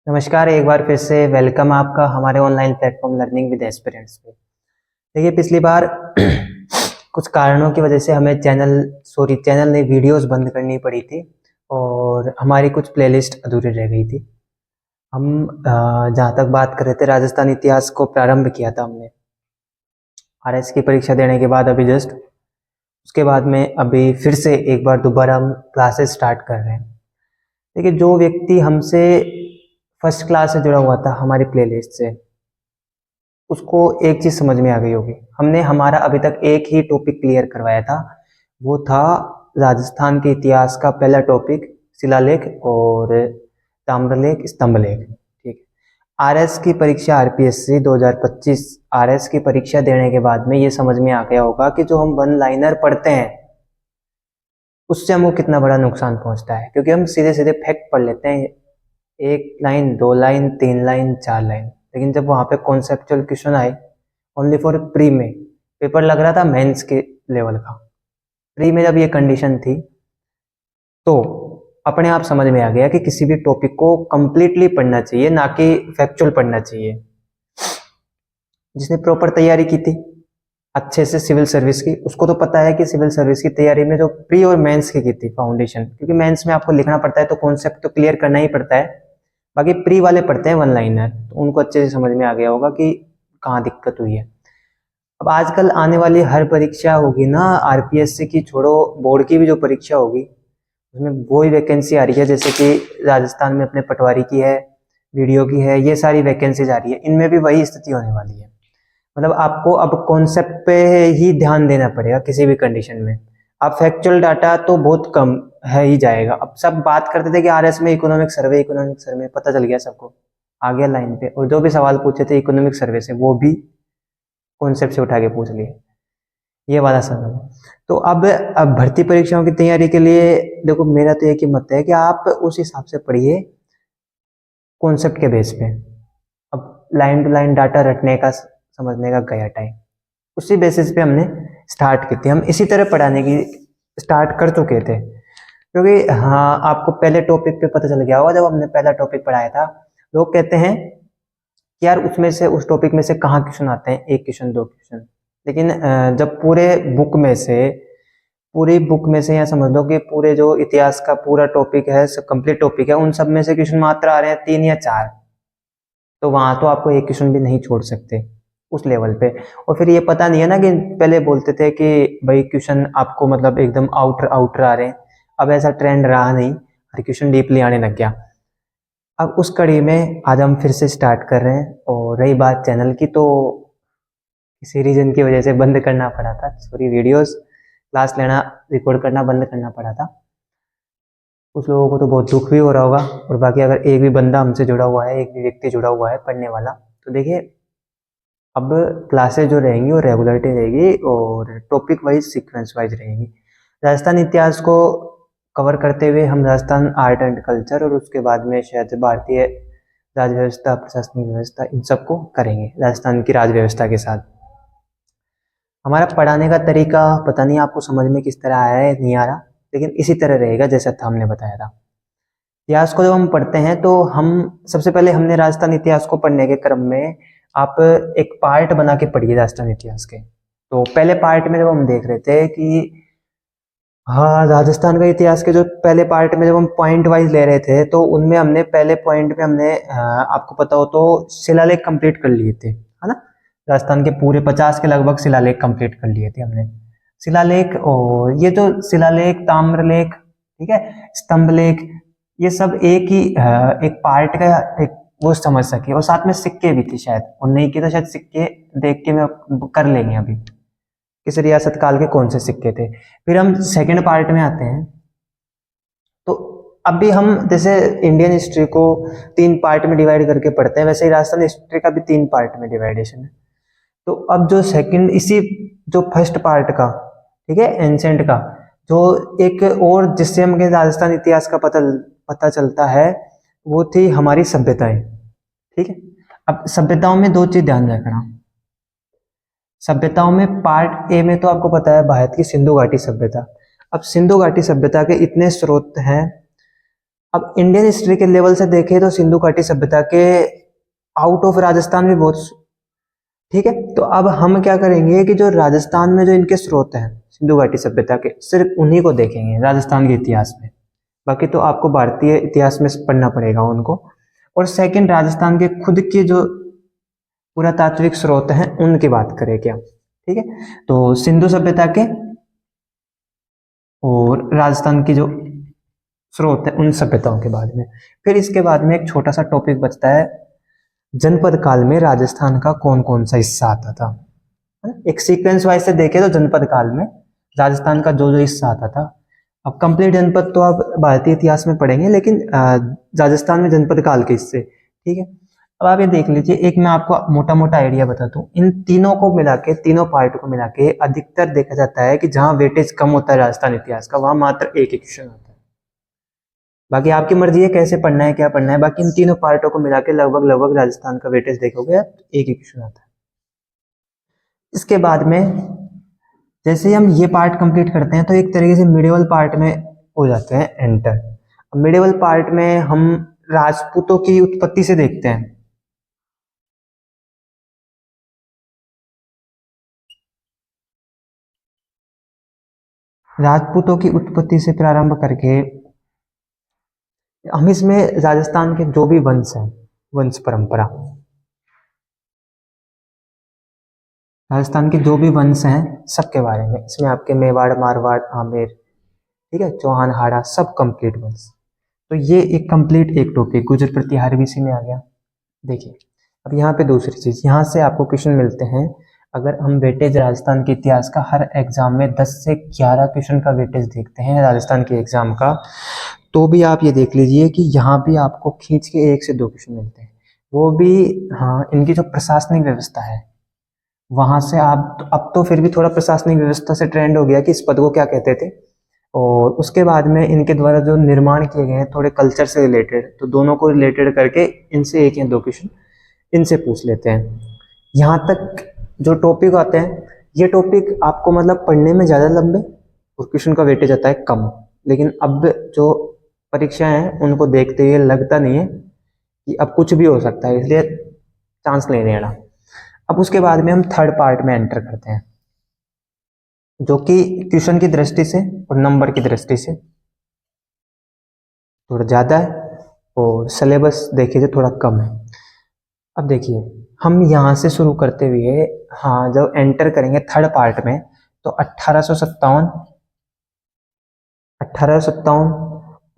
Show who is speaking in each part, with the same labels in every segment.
Speaker 1: नमस्कार, एक बार फिर से वेलकम आपका हमारे online platform learning with aspirants पे। देखिए, पिछली बार कुछ कारणों की वजह से हमें चैनल ने वीडियोस बंद करनी पड़ी थी और हमारी कुछ प्लेलिस्ट अधूरी रह गई थी। हम जहाँ तक बात कर रहे थे, राजस्थान इतिहास को प्रारंभ किया था हमने आरएस की परीक्षा देने के बाद अभी जस्ट। उसके बाद में अभी फिर से एक बार दोबारा हम क्लासेस स्टार्ट कर रहे हैं। देखिए, जो व्यक्ति हमसे फर्स्ट क्लास से जुड़ा हुआ था हमारी प्लेलिस्ट से, उसको एक चीज समझ में आ गई होगी। हमने हमारा अभी तक एक ही टॉपिक क्लियर करवाया था, वो था राजस्थान के इतिहास का पहला टॉपिक शिलालेख और ताम्रलेख स्तंभलेख। ठीक है। आरएस की परीक्षा आरपीएससी 2025 आरएस की परीक्षा देने के बाद में ये समझ में आ गया होगा कि जो हम वन लाइनर पढ़ते हैं उससे हमको कितना बड़ा नुकसान पहुंचता है, क्योंकि हम सीधे सीधे फैक्ट पढ़ लेते हैं, एक लाइन, दो लाइन, तीन लाइन, चार लाइन। लेकिन जब वहां पे कॉन्सेप्चुअल क्वेश्चन आए ओनली फॉर प्री में, पेपर लग रहा था मेंस के लेवल का, प्री में जब ये कंडीशन थी तो अपने आप समझ में आ गया कि किसी भी टॉपिक को कंप्लीटली पढ़ना चाहिए, ना कि फैक्चुअल पढ़ना चाहिए। जिसने प्रॉपर तैयारी की थी अच्छे से सिविल सर्विस की, उसको तो पता है कि सिविल सर्विस की तैयारी में जो प्री और मेंस की थी फाउंडेशन, क्योंकि मेंस में आपको लिखना पड़ता है तो कॉन्सेप्ट तो क्लियर करना ही पड़ता है, बाकी प्री वाले पढ़ते हैं वन लाइनर, तो उनको अच्छे से समझ में आ गया होगा कि कहाँ दिक्कत हुई है। अब आजकल आने वाली हर परीक्षा होगी ना, आरपीएससी की छोड़ो, बोर्ड की भी जो परीक्षा होगी उसमें वही वैकेंसी आ रही है, जैसे कि राजस्थान में अपने पटवारी की है, वीडियो की है, ये सारी वैकेंसीज आ रही है, इनमें भी वही स्थिति होने वाली है। मतलब आपको अब कॉन्सेप्ट पे ही ध्यान देना पड़ेगा किसी भी कंडीशन में। अब फैक्चुअल डाटा तो बहुत कम है ही जाएगा। अब सब बात करते थे कि आरएस में इकोनॉमिक सर्वे, पता चल गया सबको, आ गया लाइन पे, और जो भी सवाल पूछे थे इकोनॉमिक सर्वे से वो भी कॉन्सेप्ट से उठा के पूछ लिए, ये वाला सवाल है। तो अब भर्ती परीक्षाओं की तैयारी के लिए देखो, मेरा तो एक ही मत है कि आप उस हिसाब से पढ़िए कॉन्सेप्ट के बेस पे। अब लाइन टू लाइन डाटा रटने का, समझने का गया टाइम, उसी बेसिस पे हमने स्टार्ट की थी। हम इसी तरह पढ़ाने की स्टार्ट कर चुके थे, क्योंकि हाँ, आपको पहले टॉपिक पे पता चल गया होगा, जब हमने पहला टॉपिक पढ़ाया था, लोग कहते हैं कि यार उसमें से, उस टॉपिक में से कहाँ क्वेश्चन आते हैं, एक क्वेश्चन, दो क्वेश्चन। लेकिन जब पूरी बुक में से या समझ लो कि पूरे जो इतिहास का पूरा टॉपिक है, कंप्लीट टॉपिक है, उन सब में से क्वेश्चन मात्र आ रहे हैं 3 या 4, तो वहां तो आपको एक क्वेश्चन भी नहीं छोड़ सकते उस लेवल पे। और फिर ये पता नहीं है ना कि पहले बोलते थे कि भाई क्वेश्चन आपको मतलब एकदम आउटर आउटर आ रहे हैं, अब ऐसा ट्रेंड रहा नहीं, हर क्वेश्चन डीपली आने लग गया। अब उस कड़ी में आज हम फिर से स्टार्ट कर रहे हैं। और रही बात चैनल की, तो किसी रीजन की वजह से बंद करना पड़ा था, सॉरी, वीडियोस क्लास लेना, रिकॉर्ड करना बंद करना पड़ा था। कुछ लोगों को तो बहुत दुख भी हो रहा होगा, और बाकी अगर एक भी बंदा हमसे जुड़ा हुआ है, एक भी व्यक्ति जुड़ा हुआ है पढ़ने वाला, तो देखिए अब क्लासेज जो रहेंगी वो रेगुलरिटी रहेगी और टॉपिक वाइज, सीक्वेंस वाइज रहेंगी। राजस्थान इतिहास को कवर करते हुए हम राजस्थान आर्ट एंड कल्चर, और उसके बाद में शायद भारतीय राज व्यवस्था, प्रशासनिक व्यवस्था, इन सबको करेंगे राजस्थान की राज व्यवस्था के साथ। हमारा पढ़ाने का तरीका पता नहीं आपको समझ में किस तरह आया है, नहीं आ रहा, लेकिन इसी तरह रहेगा जैसा था हमने बताया था। इतिहास को जब हम पढ़ते हैं तो हम सबसे पहले, हमने राजस्थान इतिहास को पढ़ने के क्रम में आप एक पार्ट बना के पढ़िए राजस्थान इतिहास के। तो पहले पार्ट में जब हम देख रहे थे कि हाँ, राजस्थान का इतिहास के जो पहले पार्ट में जब हम पॉइंट वाइज ले रहे थे, तो उनमें हमने पहले पॉइंट में हमने आपको पता हो तो शिलालेख कंप्लीट कर लिए थे, है ना। राजस्थान के पूरे 50 के लगभग शिलालेख कंप्लीट कर लिए थे हमने। शिलालेख, और ये जो शिलालेख, ताम्रलेख, ठीक है, स्तंभलेख, ये सब एक ही एक पार्ट का एक वो समझ सके। और साथ में सिक्के भी थे शायद, और नहीं की तो शायद सिक्के देख के मैं कर लेंगे अभी, किस रियासत काल के कौन से सिक्के थे। फिर हम सेकंड पार्ट में आते हैं, तो अभी हम जैसे इंडियन हिस्ट्री को 3 पार्ट में डिवाइड करके पढ़ते हैं, वैसे ही राजस्थान हिस्ट्री का भी 3 पार्ट में डिवाइडेशन है। तो अब जो सेकंड, इसी जो फर्स्ट पार्ट का, ठीक है, एंशेंट का, जो एक और जिससे हमें राजस्थान इतिहास का पता चलता है, वो थी हमारी सभ्यताएं। ठीक है। अब सभ्यताओं में 2 चीज ध्यान रखना। सभ्यताओं में पार्ट ए में तो आपको पता है भारत की सिंधु घाटी सभ्यता। अब सिंधु घाटी सभ्यता के इतने स्रोत हैं, अब इंडियन हिस्ट्री के लेवल से देखें तो सिंधु घाटी सभ्यता के आउट ऑफ राजस्थान भी बहुत, ठीक है। तो अब हम क्या करेंगे कि जो राजस्थान में जो इनके स्रोत हैं सिंधु घाटी सभ्यता के, सिर्फ उन्हीं को देखेंगे राजस्थान के इतिहास में। बाकी तो आपको भारतीय इतिहास में पढ़ना पड़ेगा उनको। और सेकंड, राजस्थान के खुद के जो पुरातात्विक स्रोत हैं उनकी बात करें क्या, ठीक है। तो सिंधु सभ्यता के और राजस्थान की जो स्रोत है उन सभ्यताओं के बाद में, फिर इसके बाद में एक छोटा सा टॉपिक बचता है, जनपद काल में राजस्थान का कौन कौन सा हिस्सा आता था। एक सीक्वेंस वाइज से देखें तो जनपद काल में राजस्थान का जो जो हिस्सा आता था, अब कंप्लीट जनपद तो आप भारतीय इतिहास में पढ़ेंगे, लेकिन राजस्थान में जनपद काल के हिस्से, ठीक है। अब आप ये देख लीजिए, एक मैं आपको मोटा मोटा आइडिया बताता हूँ, इन तीनों को मिला के, तीनों पार्ट को मिला के अधिकतर देखा जाता है कि जहां वेटेज कम होता है राजस्थान इतिहास का, वहां मात्र एक क्वेश्चन आता है। बाकी आपकी मर्जी है कैसे पढ़ना है, क्या पढ़ना है। बाकी इन तीनों पार्टों को मिला के लगभग लगभग राजस्थान का वेटेज देखोगे आप, एक ही क्वेश्चन आता है। इसके बाद में जैसे ही हम ये पार्ट कंप्लीट करते हैं तो एक तरीके से मिडिवल पार्ट में हो जाते हैं एंटर। मिडिवल पार्ट में हम राजपूतों की उत्पत्ति से देखते हैं। राजपूतों की उत्पत्ति से प्रारंभ करके हम इसमें राजस्थान के जो भी वंश हैं, वंश परंपरा, राजस्थान के जो भी वंश हैं सबके बारे में, इसमें आपके मेवाड़, मारवाड़, आमेर, ठीक है, चौहान, हाड़ा, सब कंप्लीट वंश। तो ये एक कंप्लीट एक टॉपिक गुजर प्रतिहार भी इसी में आ गया। देखिए अब यहाँ पे दूसरी चीज, यहाँ से आपको क्वेश्चन मिलते हैं। अगर हम वेटेज राजस्थान के इतिहास का हर एग्जाम में 10 से 11 क्वेश्चन का वेटेज देखते हैं राजस्थान के एग्जाम का, तो भी आप ये देख लीजिए कि यहाँ भी आपको खींच के 1 से 2 क्वेश्चन मिलते हैं। वो भी हाँ, इनकी जो प्रशासनिक व्यवस्था है वहां से आप, अब तो फिर भी थोड़ा प्रशासनिक व्यवस्था से ट्रेंड हो गया कि इस पद को क्या कहते थे। और उसके बाद में इनके द्वारा जो निर्माण किए गए हैं थोड़े कल्चर से रिलेटेड, तो दोनों को रिलेटेड करके इनसे 1 या 2 क्वेश्चन इनसे पूछ लेते हैं। यहाँ तक जो टॉपिक आते हैं, ये टॉपिक आपको मतलब पढ़ने में ज़्यादा लंबे और क्वेश्चन का वेटेज आता है कम। लेकिन अब जो परीक्षाएं हैं उनको देखते हुए लगता नहीं है कि अब कुछ भी हो सकता है, इसलिए चांस नहीं लेना। अब उसके बाद में हम थर्ड पार्ट में एंटर करते हैं, जो कि क्वेश्चन की दृष्टि से और नंबर की दृष्टि से थोड़ा ज़्यादा है और सिलेबस देखिए तो थोड़ा कम है। अब देखिए हम यहाँ से शुरू करते हुए, हाँ, जब एंटर करेंगे थर्ड पार्ट में तो 1857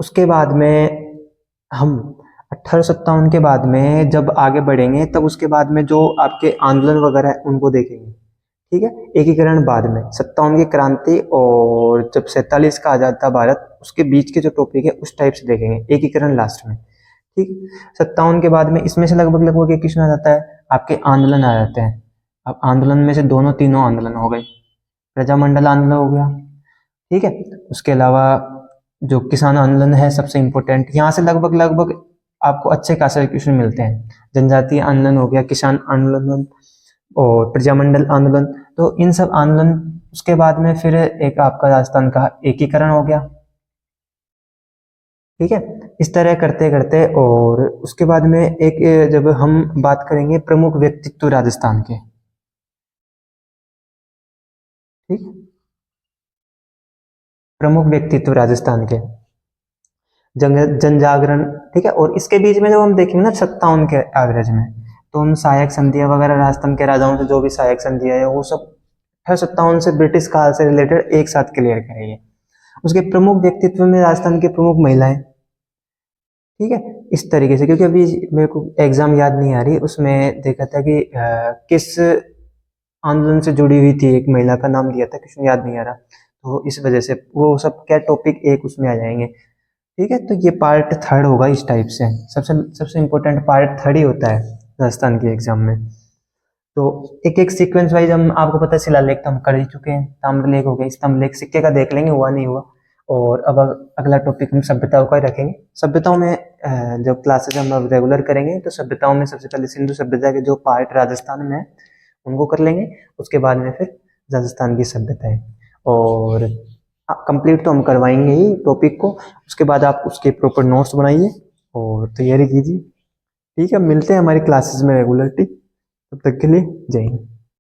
Speaker 1: उसके बाद में हम 1857 के बाद में जब आगे बढ़ेंगे तब उसके बाद में जो आपके आंदोलन वगैरह है उनको देखेंगे, ठीक है। एकीकरण बाद में 57 की क्रांति और जब 47 का आजाद था भारत, उसके बीच के जो टॉपिक है उस टाइप से देखेंगे, एकीकरण लास्ट में, ठीक। 57 के बाद में इसमें से लगभग लगभग एक क्वेश्चन आ जाता है, आपके आंदोलन आ जाते हैं। अब आंदोलन में से दोनों तीनों आंदोलन हो गए, प्रजामंडल आंदोलन हो गया, ठीक है। उसके अलावा जो किसान आंदोलन है सबसे इम्पोर्टेंट, यहाँ से लगभग लगभग आपको अच्छे खासे क्वेश्चन मिलते हैं। जनजातीय आंदोलन हो गया, किसान आंदोलन और प्रजामंडल आंदोलन, तो इन सब आंदोलन। उसके बाद में फिर एक आपका राजस्थान का एकीकरण हो गया, ठीक है। इस तरह करते करते, और उसके बाद में एक, जब हम बात करेंगे प्रमुख व्यक्तित्व राजस्थान के, ठीक, प्रमुख व्यक्तित्व राजस्थान के, जन जागरण, ठीक है। और इसके बीच में जब हम देखेंगे ना 57 के एवरेज में, तो हम सहायक संधियां वगैरह राजस्थान के राजाओं से जो भी सहायक संधियां है वो सब 57 से ब्रिटिश काल से रिलेटेड एक साथ क्लियर करेंगे। उसके प्रमुख व्यक्तित्व में राजस्थान के प्रमुख महिलाएं, ठीक है, इस तरीके से। क्योंकि अभी मेरे को एग्जाम याद नहीं आ रही, उसमें देखा था कि किस आंदोलन से जुड़ी हुई थी, एक महिला का नाम दिया था, क्वेश्चन याद नहीं आ रहा, तो इस वजह से वो सब क्या टॉपिक एक उसमें आ जाएंगे, ठीक है। तो ये पार्ट थर्ड होगा इस टाइप से, सबसे सबसे इम्पोर्टेंट पार्ट थर्ड ही होता है राजस्थान के एग्जाम में। तो एक एक सीक्वेंस वाइज हम, आपको पता है शिलालेख तो हम कर ही चुके हैं, ताम्रलेख हो गया, स्तंभलेख सिक्के का देख लेंगे, हुआ नहीं हुआ। और अब अगला टॉपिक हम सभ्यताओं का ही रखेंगे। सभ्यताओं में जब क्लासेज हम अब रेगुलर करेंगे तो सभ्यताओं में सबसे पहले सिंधु सभ्यता के जो पार्ट राजस्थान में है उनको कर लेंगे, उसके बाद में फिर राजस्थान की सभ्यताएं। और कंप्लीट तो हम करवाएंगे ही टॉपिक को, उसके बाद आप उसके प्रॉपर नोट्स बनाइए और तैयारी कीजिए। ठीक है, मिलते हैं हमारी क्लासेस में रेगुलरली, तब तक के लिए जय हिंद।